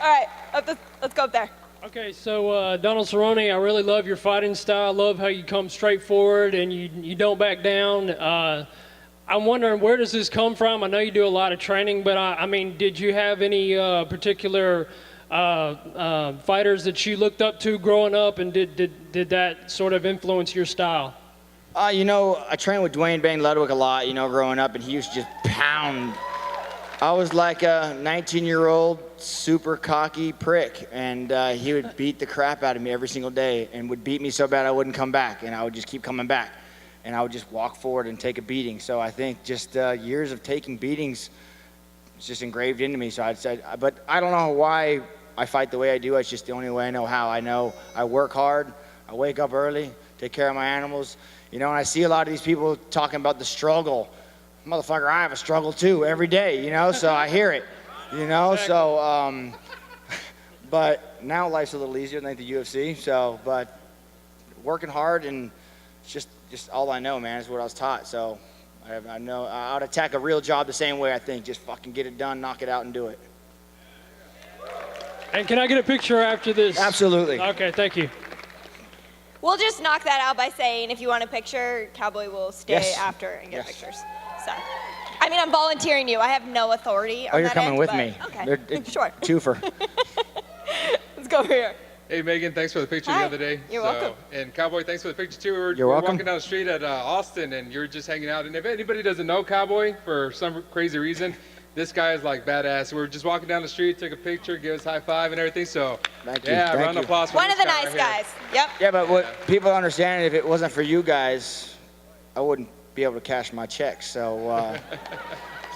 right, let's go up there. Okay, so Donald Cerrone, I really love your fighting style. I love how you come straight forward and you don't back down. I'm wondering, where does this come from? I know you do a lot of training, but I mean, did you have any particular fighters that you looked up to growing up, and did that sort of influence your style? You know, I trained with Dwayne Bang Ludwig a lot, you know, growing up, and he used to just pound. I was like a 19-year-old super cocky prick, and he would beat the crap out of me every single day and would beat me so bad I wouldn't come back, and I would just keep coming back. And I would just walk forward and take a beating. So I think just years of taking beatings, it's just engraved into me. So I'd say, but I don't know why I fight the way I do. It's just the only way I know how. I know I work hard, I wake up early, take care of my animals. You know, and I see a lot of these people talking about the struggle. Motherfucker, I have a struggle too every day, you know, so I hear it, you know, so, but now life's a little easier than the UFC, so, but working hard and just all I know, man, is what I was taught. So I know I would attack a real job the same way, I think. Just fucking get it done, knock it out, and do it. And can I get a picture after this? Absolutely. Okay, thank you. We'll just knock that out by saying, if you want a picture, Cowboy will stay after and get pictures. So, I mean, I'm volunteering you. I have no authority on Oh, you're that coming end, with but, me. Okay, sure. Twofer. Let's go over here. Hey, Megan, thanks for the picture Hi. the other day. You're welcome. And Cowboy, thanks for the picture, too. You're we're welcome. walking down the street at Austin, and you're just hanging out. And if anybody doesn't know Cowboy, for some crazy reason, this guy is like badass. We were just walking down the street, took a picture, gave us a high five and everything. So, Thank you. yeah, Thank round of you. applause for One of this the guy nice right here. guys. Yep. Yeah, but what people understand, if it wasn't for you guys, I wouldn't be able to cash my checks. So,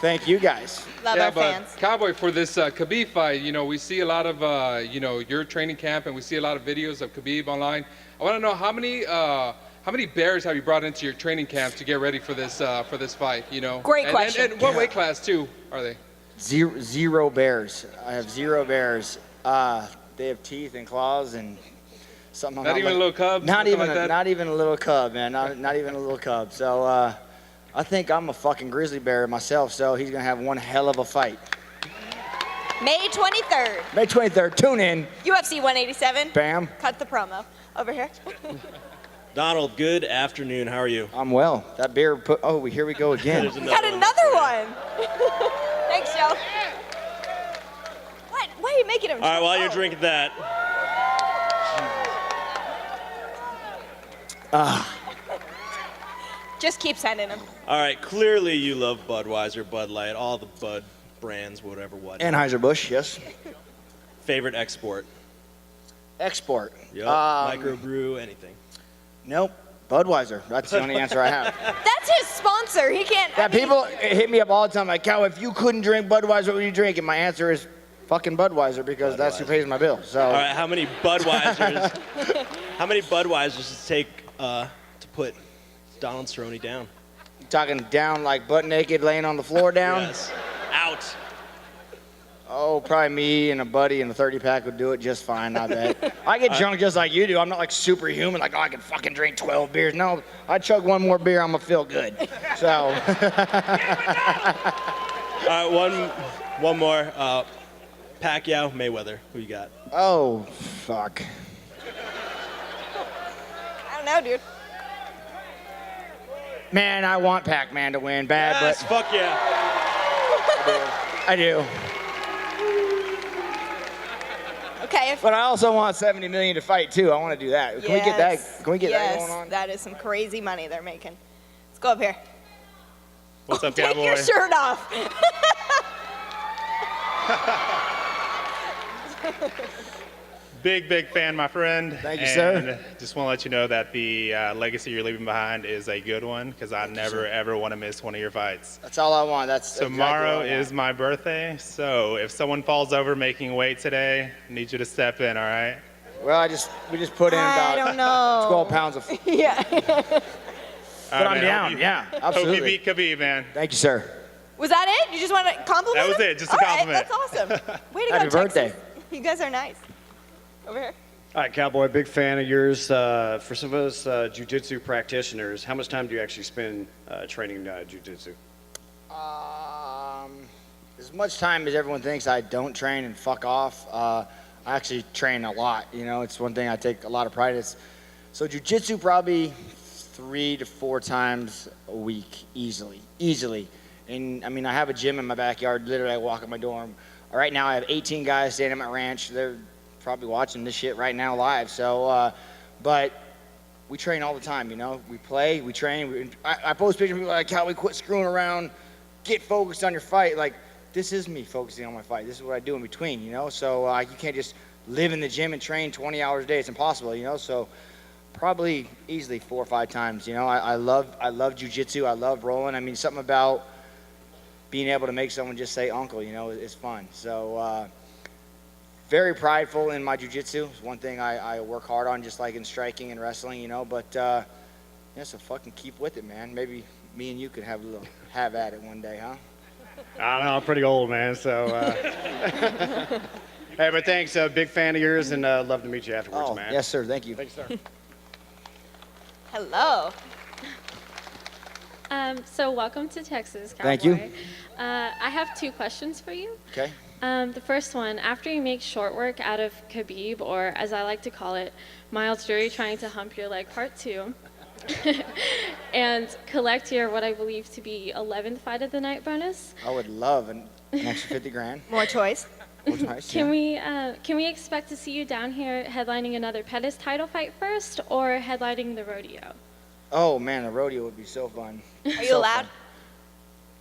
thank you guys. Love Yeah, our but fans. Cowboy, for this Khabib fight, you know, we see a lot of, you know, your training camp, and we see a lot of videos of Khabib online. I want to know how many bears have you brought into your training camp to get ready for this fight? You know, Great question. And what weight class too are they? Zero bears. I have 0 bears. They have teeth and claws and something. Not even a little cub? Not Something even. like that? Not even a little cub, man. Not even a little cub. So I think I'm a fucking grizzly bear myself. So he's gonna have one hell of a fight. May 23rd, May 23rd. Tune in. UFC 187. Bam. Cut the promo. Over here. Donald, good afternoon. How are you? I'm well. That beer put. Oh, here we go again. There's Got another one. Thanks, Joe. What? Why are you making him? All right, while you're drinking that, Just keep sending them. all right, clearly you love Budweiser, Bud Light, all the Bud brands, whatever, what. Anheuser-Busch, yes. Favorite export? Export. Yep. Microbrew, anything. Nope. Budweiser. That's the only answer I have. That's his sponsor. He can't. Yeah, people hit me up all the time like, Cow, if you couldn't drink Budweiser, what would you drink? And my answer is fucking Budweiser because that's who pays my bill. So. All right, how many Budweisers? How many Budweisers does it take to put Donald Cerrone down? You talking down like butt naked, laying on the floor down? Yes. Out. Oh, probably me and a buddy and a 30-pack would do it just fine, I bet. I get drunk just like you do. I'm not like superhuman, like, oh, I can fucking drink 12 beers. No, I chug one more beer, I'm gonna feel good. So. All right, one more. Pacquiao, Mayweather. Who you got? Oh, fuck. I don't know, dude. Man, I want Pac-Man to win bad, Yes, but fuck yeah. I do. Okay. But I also want 70 million to fight too. I want to do that. Can we get that? Can we get that yes, going on? that is some crazy money they're making. Let's go up here. What's up, Take Cowboy? your shirt off. Big fan, my friend. Thank you, sir. Just want to let you know that the legacy you're leaving behind is a good one because I never, ever want to miss one of your fights. That's all I want. That's Tomorrow exactly is my birthday, so if someone falls over making weight today, I need you to step in, all right? Well, we just put in I about don't know. 12 pounds of. Yeah. But I'm down. Yeah, Hope absolutely. you beat Khabib, man. Thank you, sir. Was that it? You just want to compliment That was him? it, just a All right, compliment. that's awesome. Way to Happy go, birthday. Texas. You guys are nice. Over here. All right, Cowboy, big fan of yours. For some of us jiu-jitsu practitioners, how much time do you actually spend training jiu-jitsu? As as much time as everyone thinks I don't train and fuck off, I actually train a lot. You know, it's one thing I take a lot of pride in. So jiu-jitsu probably 3 to 4 times a week, easily. And I mean, I have a gym in my backyard. Literally, I walk in my dorm. Right now, I have 18 guys staying at my ranch. They're probably watching this shit right now live. So, but we train all the time, you know. We play, we train. I post pictures of people like, Cowboy, quit screwing around. Get focused on your fight. Like, this is me focusing on my fight. This is what I do in between, you know. So you can't just live in the gym and train 20 hours a day. It's impossible, you know. So probably easily 4 or 5 times, you know. I love jiu-jitsu. I love rolling. I mean, something about being able to make someone just say uncle, you know, is fun. So very prideful in my jiu-jitsu. It's one thing I work hard on, just like in striking and wrestling, you know. But yeah, so fucking keep with it, man. Maybe me and you could have a little have at it one day, huh? I don't know, I'm pretty old, man, so. Hey, but thanks. Big fan of yours, and love to meet you afterwards, man. Yes, sir. Thank you. Thanks, sir. Hello. So welcome to Texas, Cowboy. Thank you. I have 2 questions for you. Okay. The first one, after you make short work out of Khabib, or as I like to call it, Miles Jury trying to hump your leg part 2, and collect your what I believe to be 11th fight of the night bonus, I would love an extra 50 grand. More choice. Which nice, can yeah. we expect to see you down here headlining another Pettis title fight first, or headlining the rodeo? Oh man, the rodeo would be so fun. Are you allowed?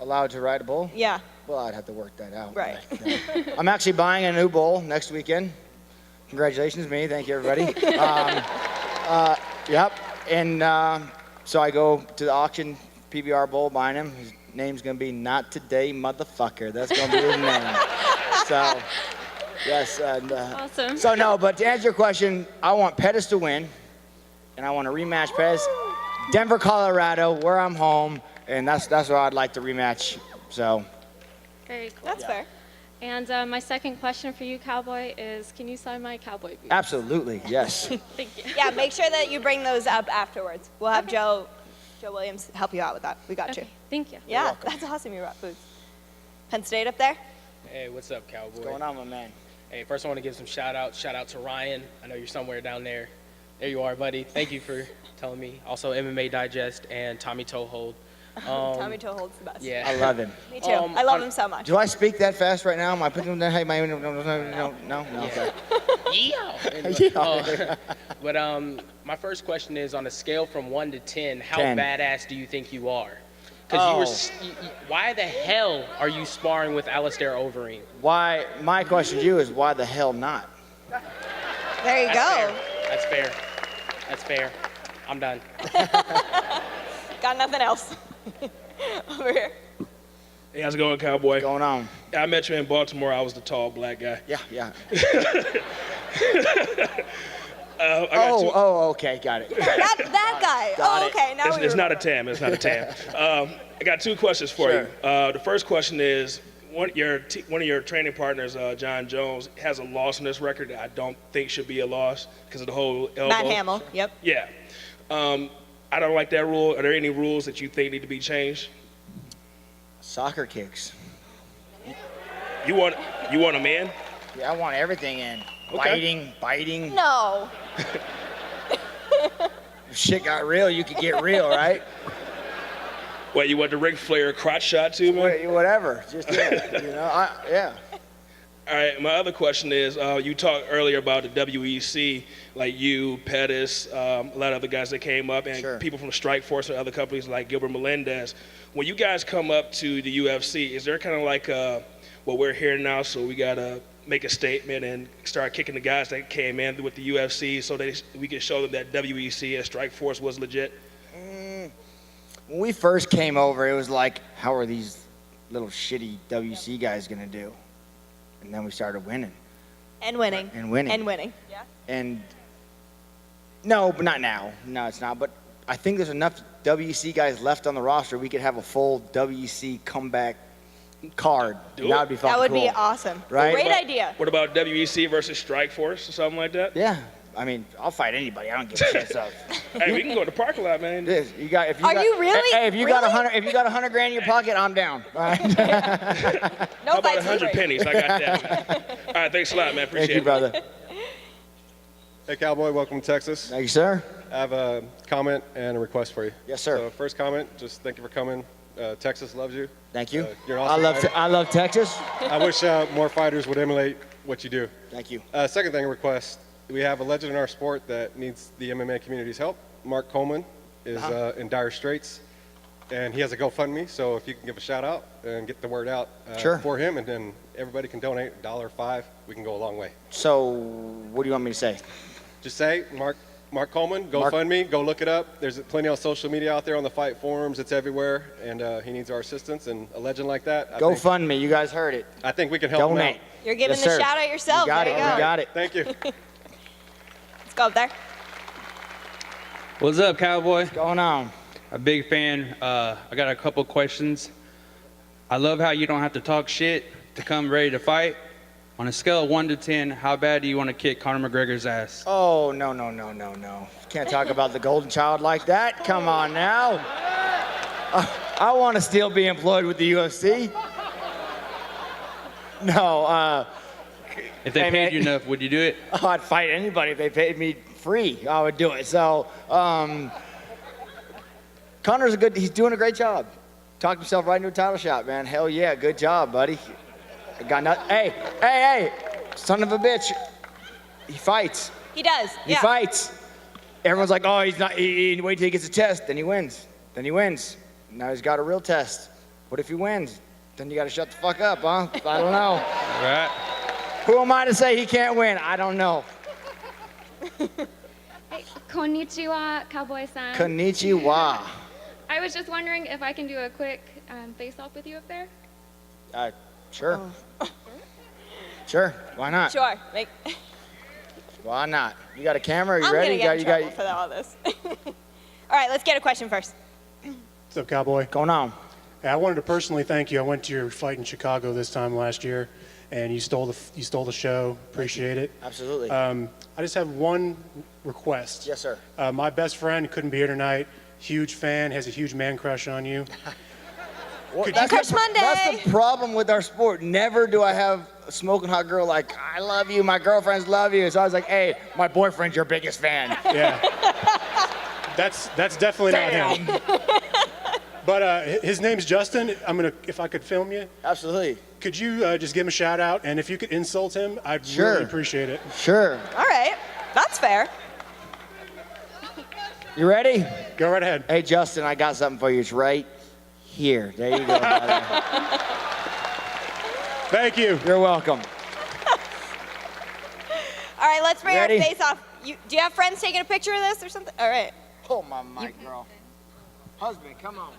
Allowed to ride a bull? Yeah. Well, I'd have to work that out. Right. But, I'm actually buying a new bull next weekend. Congratulations, me. Thank you, everybody. Yep. And so I go to the auction, PBR bull, buying him. His name's going to be Not Today, Motherfucker. That's going to be his name. So, yes. And, Awesome. So, no, but to answer your question, I want Pettis to win. And I want to rematch Pettis. Denver, Colorado, where I'm home. And that's where I'd like to rematch. So. Very cool. That's fair. And my second question for you, Cowboy, is can you sign my cowboy boots? Absolutely, yes. Thank you. Yeah, make sure that you bring those up afterwards. We'll have Joe Williams help you out with that. We got Okay, you. thank you. Yeah, that's awesome. You brought boots. Penn State up there? Hey, what's up, Cowboy? What's going on, my man? Hey, first I want to give some shout out. Shout out to Ryan. I know you're somewhere down there. There you are, buddy. Thank you for telling me. Also, MMA Digest and Tommy Toehold. Tommy Toehold's the best. Yeah. I love him. Me too. I love him so much. Do I speak that fast right now? Am I putting them? Hey, no. Okay. Yeah. But my first question is on a scale from 1 to 10, how 10. badass do you think you are? Because why the hell are you sparring with Alistair Overeem? Why? My question to you is why the hell not? There you go. That's fair. That's fair. I'm done. Got nothing else. Over here. Hey, how's it going, Cowboy? What's going on? I met you in Baltimore. I was the tall black guy. Yeah. I Okay, got it. That guy. Got it. Okay. Now it's not a tam. It's not a tam. I got 2 questions for you. The first question is, one of your training partners, John Jones, has a lossless record that I don't think should be a loss because of the whole elbow. Matt Hamill. Yep. Yeah. I don't like that rule. Are there any rules that you think need to be changed? Soccer kicks. You want a man? Yeah, I want everything in. Okay. Biting. No. If shit got real, you could get real, right? What, you want the Ric Flair crotch shot too, man? Whatever. Just yeah. Yeah. All right, my other question is, you talked earlier about the WEC, like you, Pettis, a lot of other guys that came up, and people from the Strike Force and other companies like Gilbert Melendez. When you guys come up to the UFC, is there kind of like what we're hearing now, so we got to make a statement and start kicking the guys that came in with the UFC so that we can show them that WEC and Strike Force was legit? When we first came over, it was like, how are these little shitty WC guys going to do? And then we started winning. And winning. Yeah. And no, but not now. No, it's not. But I think there's enough WC guys left on the roster. We could have a full WC comeback card. That would be fucking That would cool. be awesome. Right? Great idea. What about WEC versus Strike Force or something like that? Yeah. I mean, I'll fight anybody. I don't give a shit. So. Hey, we can go to the parking lot, man. You got, if you Are got, you really? Hey, if you Really? got $100 grand in your pocket, I'm down. All right. No How about fights 100 for free. pennies? I got that. All right, thanks a lot, man. Appreciate Thank you, it. brother. Hey, Cowboy, welcome to Texas. Thank you, sir. I have a comment and a request for you. Yes, sir. So first comment, just thank you for coming. Texas loves you. Thank you. You're an awesome fighter. I love Texas. I wish more fighters would emulate what you do. Thank you. Second thing, request. We have a legend in our sport that needs the MMA community's help. Mark Coleman is in dire straits, and he has a GoFundMe. So if you can give a shout out and get the word out Sure. for him, and then everybody can donate $1 or $5, we can go a long way. So, what do you want me to say? Just say Mark Coleman, GoFundMe, go look it up. There's plenty of social media out there on the fight forums. It's everywhere, and he needs our assistance. And a legend like that, GoFundMe. You guys heard it. I think we can help him Donate. out. You're giving Yes, the sir. shout out yourself. You got there it. you go. You got it. Thank you. Let's go up there. What's up, Cowboy? What's going on? A big fan. I got a couple questions. I love how you don't have to talk shit to come ready to fight. On a scale of 1 to 10, how bad do you want to kick Conor McGregor's ass? Oh, no. Can't talk about the golden child like that. Come on now. I want to still be employed with the UFC. No, If they Hey, paid man. you enough, would you do it? I'd fight anybody if they paid me free. I would do it. So, Connor's he's doing a great job. Talked himself right into a title shot, man. Hell yeah, good job, buddy. Got nothing. Hey, son of a bitch. He fights. He does. He fights. Everyone's like, oh, he's not. He wait till he gets a test, then he wins. Now he's got a real test. What if he wins? Then you got to shut the fuck up, huh? I don't know. All right. Who am I to say he can't win? I don't know. Hey, konnichiwa, Cowboy-san. Konnichiwa. I was just wondering if I can do a quick face-off with you up there? Sure. Sure. Why not? Sure. Why not? You got a camera? Are you I'm ready? gonna get in trouble for all this. All right, let's get a question first. What's up, Cowboy? Going on? Hey, I wanted to personally thank you. I went to your fight in Chicago this time last year, and you stole the show. Appreciate it. Absolutely. I just have one request. Yes, sir. My best friend couldn't be here tonight. Huge fan, has a huge man crush on you. That's the problem with our sport. Never do I have a smoking hot girl like, I love you, my girlfriends love you. So I was like, hey, my boyfriend's your biggest fan. Yeah. That's definitely not him. But his name's Justin. If I could film you. Absolutely. Could you just give him a shout out? And if you could insult him, I'd Sure. really appreciate it. Sure. All right, that's fair. You ready? Go right ahead. Hey, Justin, I got something for you. It's right here. There you go, brother. Thank you. You're welcome. All right, let's bring Ready? our face off. Do you have friends taking a picture of this or something? All right. Pull my mic, girl. Husband, come on.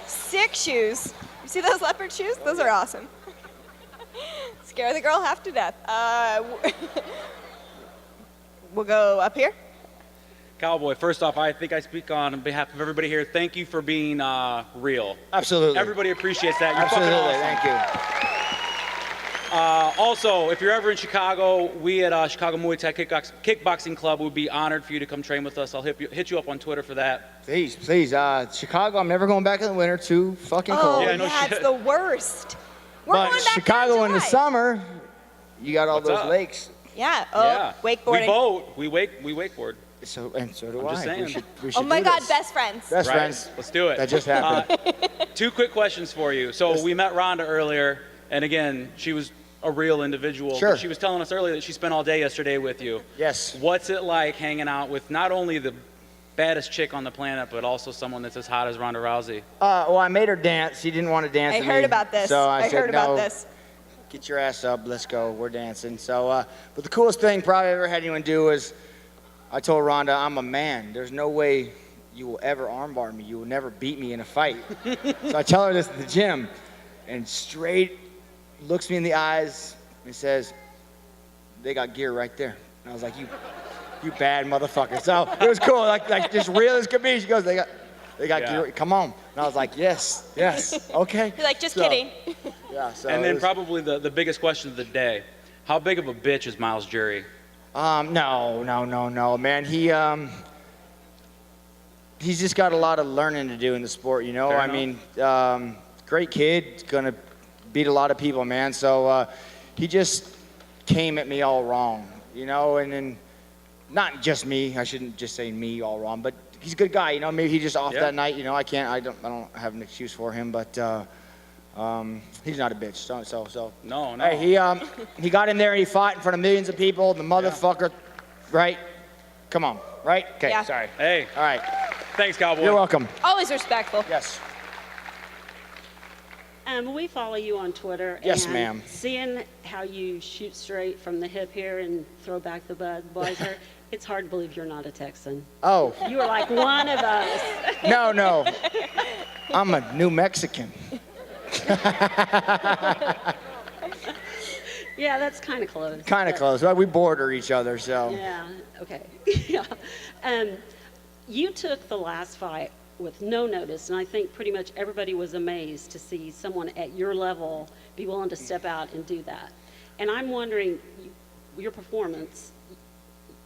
Sick shoes. You see those leopard shoes? Those are awesome. Scare the girl half to death. We'll go up here. Cowboy, first off, I think I speak on behalf of everybody here. Thank you for being real. Absolutely. Everybody appreciates that. You're Absolutely. fucking awesome. Thank you. Also, if you're ever in Chicago, we at Chicago Muay Thai Kickboxing Club would be honored for you to come train with us. I'll hit you up on Twitter for that. Please. Chicago, I'm never going back in the winter. Too fucking Oh, cold. yeah, it's the worst. We're But going back Chicago there in the July. summer, you got all What's those up? lakes. Yeah. Yeah. Wakeboarding. We boat. We wakeboard. So do I'm I. just saying. We should Oh my do God, this. best friends. Best Right. friends. Let's do it. That just happened. Two quick questions for you. So we met Rhonda earlier, and again, she was a real individual. Sure. But she was telling us earlier that she spent all day yesterday with you. Yes. What's it like hanging out with not only the baddest chick on the planet, but also someone that's as hot as Ronda Rousey? Well, I made her dance. She didn't want to dance I with heard me. about this. So I said, heard about no, this. get your ass up. Let's go. We're dancing. So, but the coolest thing probably I ever had anyone do was I told Rhonda, I'm a man. There's no way you will ever armbar me. You will never beat me in a fight. So I tell her this at the gym, and straight looks me in the eyes and says, they got gear right there. And I was like, you you bad motherfucker. So it was cool, like just real as could be. She goes, they got come on. And I was like, yes, okay. You're like, just kidding. Yeah. So and then probably the biggest question of the day: how big of a bitch is Miles Jury? No, man. He's just got a lot of learning to do in the sport, you know. Fair enough. I mean, great kid, gonna beat a lot of people, man. So he just came at me all wrong, you know. And then not just me. I shouldn't just say me all wrong, but he's a good guy, you know. Maybe he's just off that night, you know. I don't have an excuse for him, but he's not a bitch. So. No. Hey, he got in there and he fought in front of millions of people. The motherfucker, right? Come on, right? Okay, Yeah. sorry. Hey. All right. Thanks, Cowboy. You're welcome. Always respectful. Yes. We follow you on Twitter. Yes, and ma'am. Seeing how you shoot straight from the hip here and throw back the Budweiser, it's hard to believe you're not a Texan. Oh. You are like one of us. No. I'm a New Mexican. Yeah, that's kind of close. Kind of close. Well, we border each other, so. Yeah, okay. Yeah. You took the last fight with no notice, and I think pretty much everybody was amazed to see someone at your level be willing to step out and do that. And I'm wondering, your performance,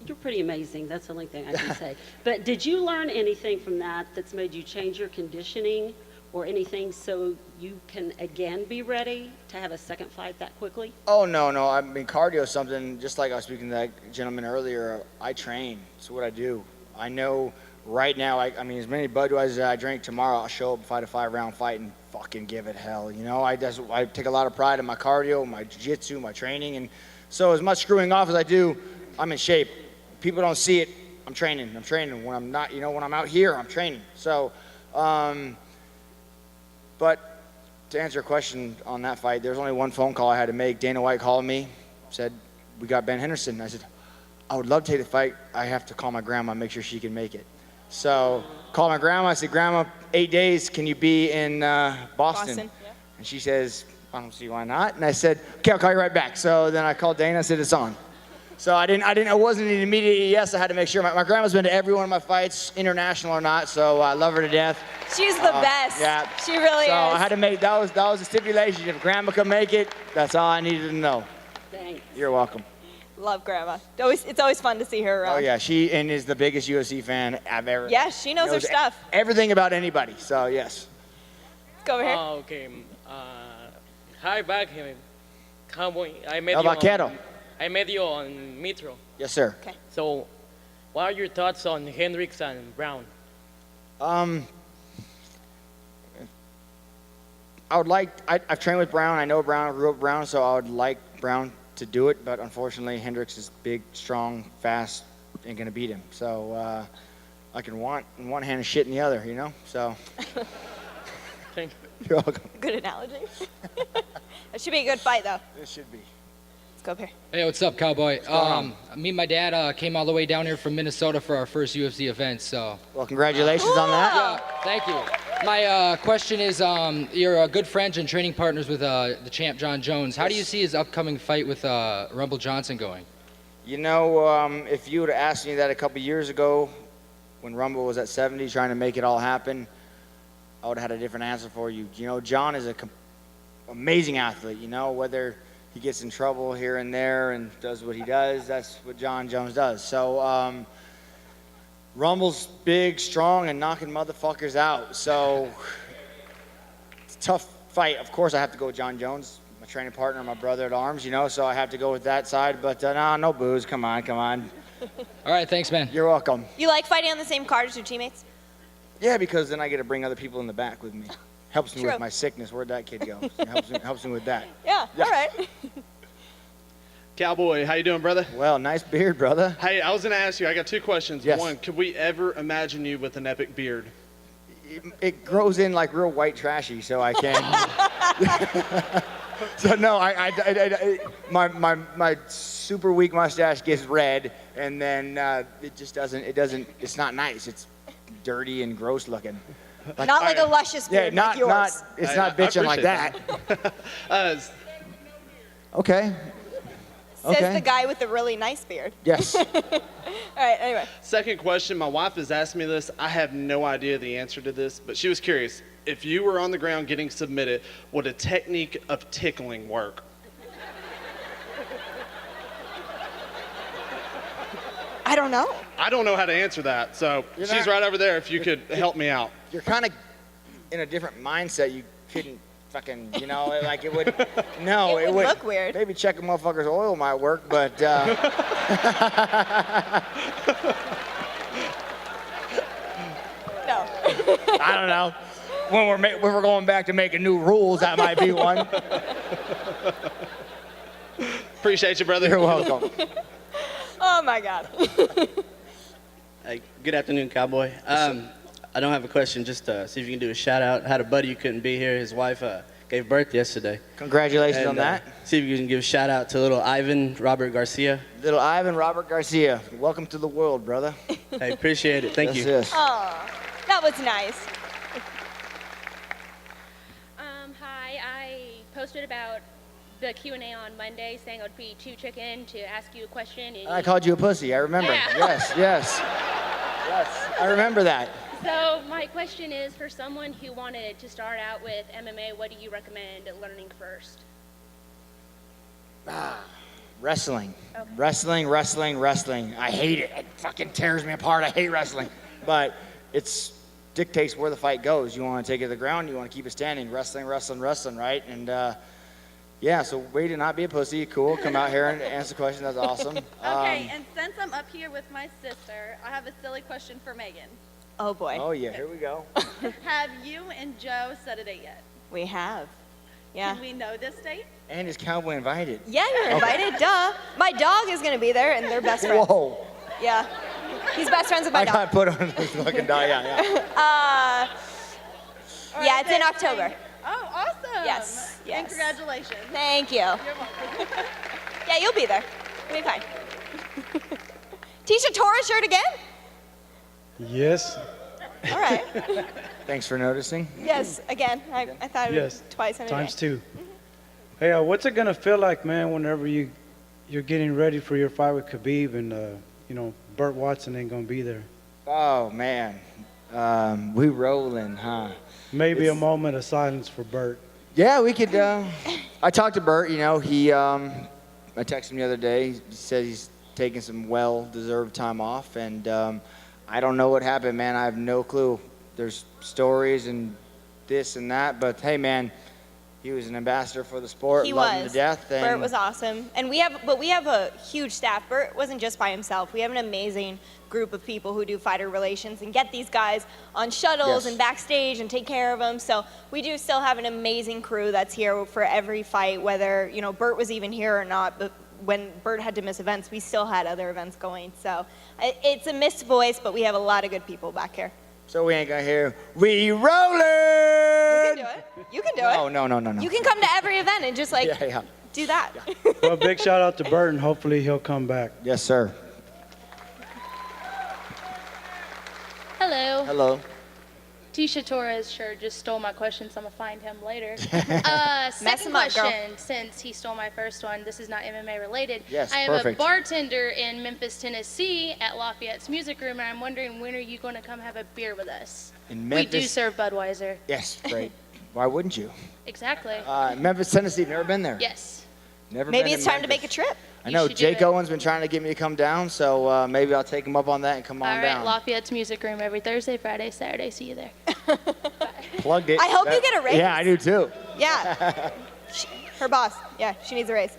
you're pretty amazing. That's the only thing I can say. But did you learn anything from that that's made you change your conditioning or anything so you can again be ready to have a second fight that quickly? Oh, no. I mean, cardio is something, just like I was speaking to that gentleman earlier, I train. It's what I do. I know right now, I mean, as many Budweisers as I drink tomorrow, I'll show up and fight a 5-round fight and fucking give it hell, you know? I take a lot of pride in my cardio, my jiu-jitsu, my training, and so as much screwing off as I do, I'm in shape. People don't see it. I'm training. When I'm not, you know, when I'm out here, I'm training. So, but to answer your question on that fight, there's only one phone call I had to make. Dana White called me, said, we got Ben Henderson. I said, I would love to take the fight. I have to call my grandma, make sure she can make it. So called my grandma. I said, Grandma, 8 days, can you be in Boston? Yeah. And she says, I don't see why not. And I said, okay, I'll call you right back. So then I called Dana and said, it's on. So it wasn't an immediate yes. I had to make sure. My grandma's been to every one of my fights, international or not, so I love her to death. She's the best. Yeah. She really so is. I had to make, that was a stipulation. If grandma could make it, that's all I needed to know. Thanks. You're welcome. Love Grandma. It's always fun to see her around. Oh yeah, she is the biggest UFC fan I've ever. Yes, she knows her stuff. Everything about anybody. So yes. Let's go over here. Oh, okay. Hi, back here. Cowboy. I met you on Metro. Yes, sir. Okay. So, what are your thoughts on Hendricks and Brown? I've trained with Brown. I know Brown. I grew up with Brown, so I would like Brown to do it. But unfortunately, Hendricks is big, strong, fast, ain't gonna beat him. So I can want in one hand and shit in the other, you know. So. Thank you. You're welcome. Good analogy. That should be a good fight, though. It should be. Let's go up here. Hey, what's up, Cowboy? Me and my dad came all the way down here from Minnesota for our first UFC event, so. Well, congratulations on that. Yeah, thank you. My question is, you're good friends and training partners with the champ, John Jones. How do you see his upcoming fight with Rumble Johnson going? You know, if you would have asked me that a couple years ago, when Rumble was at 70 trying to make it all happen, I would have had a different answer for you. You know, John is an amazing athlete, you know, whether he gets in trouble here and there and does what he does, that's what John Jones does. So Rumble's big, strong, and knocking motherfuckers out. So it's a tough fight. Of course, I have to go with John Jones, my training partner, my brother at arms, you know, so I have to go with that side. But no booze. Come on. All right, thanks, man. You're welcome. You like fighting on the same card as your teammates? Yeah, because then I get to bring other people in the back with me. Helps me True. with my sickness. Where'd that kid go? helps me with that. Yeah. All right. Cowboy, how you doing, brother? Well, nice beard, brother. Hey, I was going to ask you, I got two questions. Yes. One, could we ever imagine you with an epic beard? It grows in like real white trashy, so I can. So no, my super weak mustache gets red, and then it just doesn't. It's not nice. It's dirty and gross looking. Not like a luscious beard like yours. It's not bitching like that. Okay. Says the guy with the really nice beard. Yes. All right, anyway. Second question. My wife has asked me this. I have no idea the answer to this, but she was curious. If you were on the ground getting submitted, would a technique of tickling work? I don't know. I don't know how to answer that, so she's right over there if you could help me out. You're kind of in a different mindset. You couldn't fucking, you know, like it would, no, It would look weird. Maybe checking motherfucker's oil might work, but, No. I don't know. When we're going back to making new rules, that might be one. Appreciate you, brother. You're welcome. Oh my God. Hey, good afternoon, Cowboy. I don't have a question, just see if you can do a shout out. I had a buddy who couldn't be here. His wife gave birth yesterday. Congratulations on that. See if you can give a shout out to little Ivan Robert Garcia. Little Ivan Robert Garcia. Welcome to the world, brother. Hey, appreciate it. Thank you. Yes. Oh, that was nice. Hi, I posted about the Q&A on Monday saying I would be too chicken to ask you a question. And I called you a pussy. I remember. Yeah. Yes, yes. Yes, I remember that. So my question is, for someone who wanted to start out with MMA, what do you recommend learning first? Wrestling. Wrestling. I hate it. It fucking tears me apart. I hate wrestling. But it's dictates where the fight goes. You want to take it to the ground, you want to keep it standing. Wrestling, right? And yeah, so way to not be a pussy. Cool. Come out here and answer the question. That's awesome. Okay, and since I'm up here with my sister, I have a silly question for Megan. Oh boy. Oh yeah, here we go. Have you and Joe set a date yet? We have. Yeah. Can we know this date? And is Cowboy invited? Yeah, you're invited. Duh. My dog is gonna be there, and they're best friends. Whoa. Yeah. He's best friends with my I dog. got put on this fucking dog. Yeah. Yeah, it's in October. Oh, awesome. Yes. And congratulations. Thank you. You're welcome. Yeah, you'll be there. You'll be fine. Tisha Torres shirt again? Yes. All right. Thanks for noticing. Yes, again. I thought it was Yes. twice in a day. Times two. Hey, what's it gonna feel like, man, whenever you're getting ready for your fight with Khabib and you know Burt Watson ain't gonna be there? Oh man, we rolling, huh? Maybe a moment of silence for Burt. Yeah, we could. I talked to Burt. You know, I texted him the other day. He said he's taking some well-deserved time off, and I don't know what happened, man. I have no clue. There's stories and this and that, but hey, man, he was an ambassador for the sport. He loved him was. to death. And Bert was awesome, and we have a huge staff. Bert wasn't just by himself. We have an amazing group of people who do fighter relations and get these guys on shuttles Yes. and backstage and take care of them. So we do still have an amazing crew that's here for every fight, whether Bert was even here or not. But when Bert had to miss events, we still had other events going. So it's a missed voice, but we have a lot of good people back here. So we ain't gonna hear we rolling. You can do it. You can do it. No. You can come to every event and just Yeah. do that. Well, big shout out to Burt, and hopefully he'll come back. Yes, sir. Hello. Hello. Tisha Torres sure just stole my question, so I'm gonna find him later. Mess Second him up, girl. question, since he stole my first one, this is not MMA related. Yes, I am perfect. a bartender in Memphis, Tennessee at Lafayette's Music Room, and I'm wondering when are you going to come have a beer with us? In We do Memphis? serve Budweiser. Yes, great. Why wouldn't you? Exactly. Memphis, Tennessee. Never been there. Yes. Never Maybe been it's to time to make a Memphis. trip. I know should do Jake it. Owen's been trying to get me to come down, so maybe I'll take him up on that and come on All right, down. Lafayette's Music Room every Thursday, Friday, Saturday. See you there. Plugged it. I hope you get a raise. Yeah, I do too. Yeah. Her boss. Yeah, she needs a raise.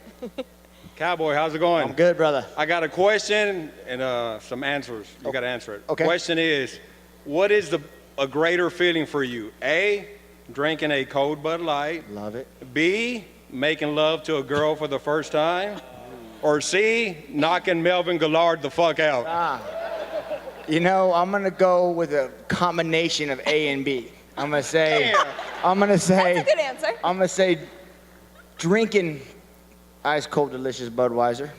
Cowboy, how's it going? I'm good, brother. I got a question and some answers. You got to answer it. Okay. Question is, what is a greater feeling for you? A, drinking a cold Bud Light. Love it. B, making love to a girl for the first time. Or C, knocking Melvin Gillard the fuck out. I'm gonna go with a combination of A and B. I'm gonna say. That's a good answer. I'm gonna say, drinking ice cold delicious Budweiser,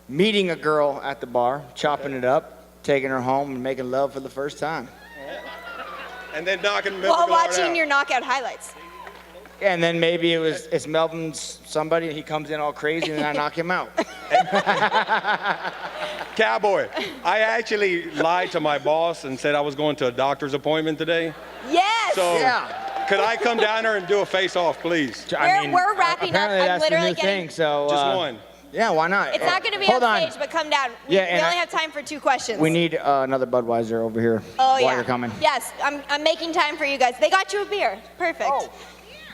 meeting a girl at the bar, chopping it up, taking her home, and making love for the first time. And then knocking Melvin While Gillard watching out. your knockout highlights. And then maybe it's Melvin's somebody, and he comes in all crazy, and then I knock him out. Cowboy, I actually lied to my boss and said I was going to a doctor's appointment today. Yes. So, Yeah. could I come down there and do a face-off, please? We're wrapping up. Apparently I'm that's literally the new getting. thing. So Just one. Yeah, why not? It's not going to be Hold on on. stage, but come down. We Yeah, and only I- have time for 2 questions. We need another Budweiser over here Oh, while yeah. you're coming. Yes, I'm making time for you guys. They got you a beer. Perfect.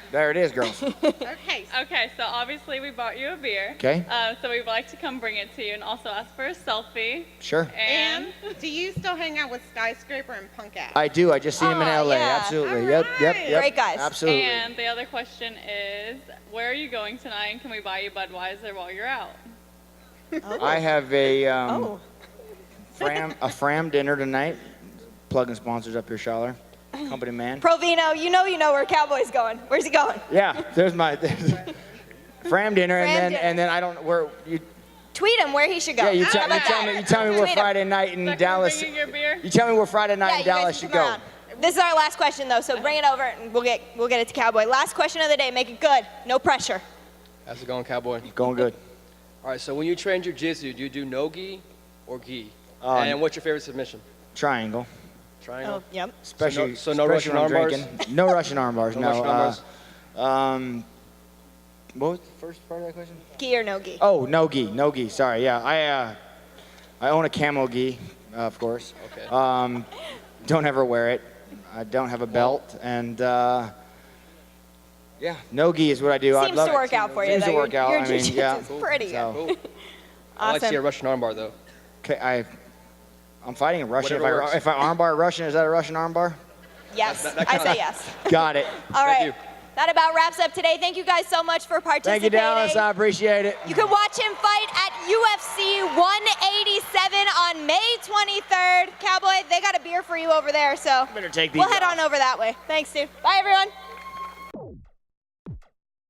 There it is, girls. Okay, so obviously we bought you a beer. Okay. So we'd like to come bring it to you and also ask for a selfie. Sure. And do you still hang out with Skyscraper and Punk Ass? I do. I just seen him in LA. yeah. Absolutely. Yep. Great guys. Absolutely. And the other question is, where are you going tonight and can we buy you Budweiser while you're out? I have a Fram dinner tonight. Plugging sponsors up here, Schaller. Company man. Provino, you know where Cowboy's going. Where's he going? Yeah, there's Fram dinner, Fram dinner. and then I don't where you. Tweet him where he should go. Yeah, you How tell about that? me where Tweet him. Friday night in Second Dallas. bringing your beer? You tell me where Friday night Yeah, in you guys Dallas can should come go. around. This is our last question though, so bring it over and we'll get it to Cowboy. Last question of the day. Make it good. No pressure. How's it going, Cowboy? Going good. All right, so when you train jiu-jitsu, do you do no gi or gi? And what's your favorite submission? Triangle. Triangle? Oh, yep. Especially So no especially Russian when I'm arm bars? drinking. No Russian arm bars. No No. Russian arm What was the first part of that question? Gi or no gi? Oh, no gi. No gi. Sorry. Yeah, I own a camo gi, of course. Okay. Don't ever wear it. I don't have a belt, and yeah, no gi is what I do. I'd Seems love to work out for you. Seems though. to work out. Your I mean, yeah. jiu-jitsu's pretty So, good. I like to see a Awesome. Russian arm bar, though. okay, I'm fighting a Russian. Whatever works. If I armbar a Russian, is that a Russian armbar? Yes, that I counts. say yes. Got it. All right. you. That about wraps up today. Thank you guys so much for participating. Thank you, Dallas. I appreciate it. You can watch him fight at UFC 187 on May 23rd. Cowboy, they got a beer for you over there, so Better take these we'll head off. on over that way. Thanks, dude. Bye, everyone.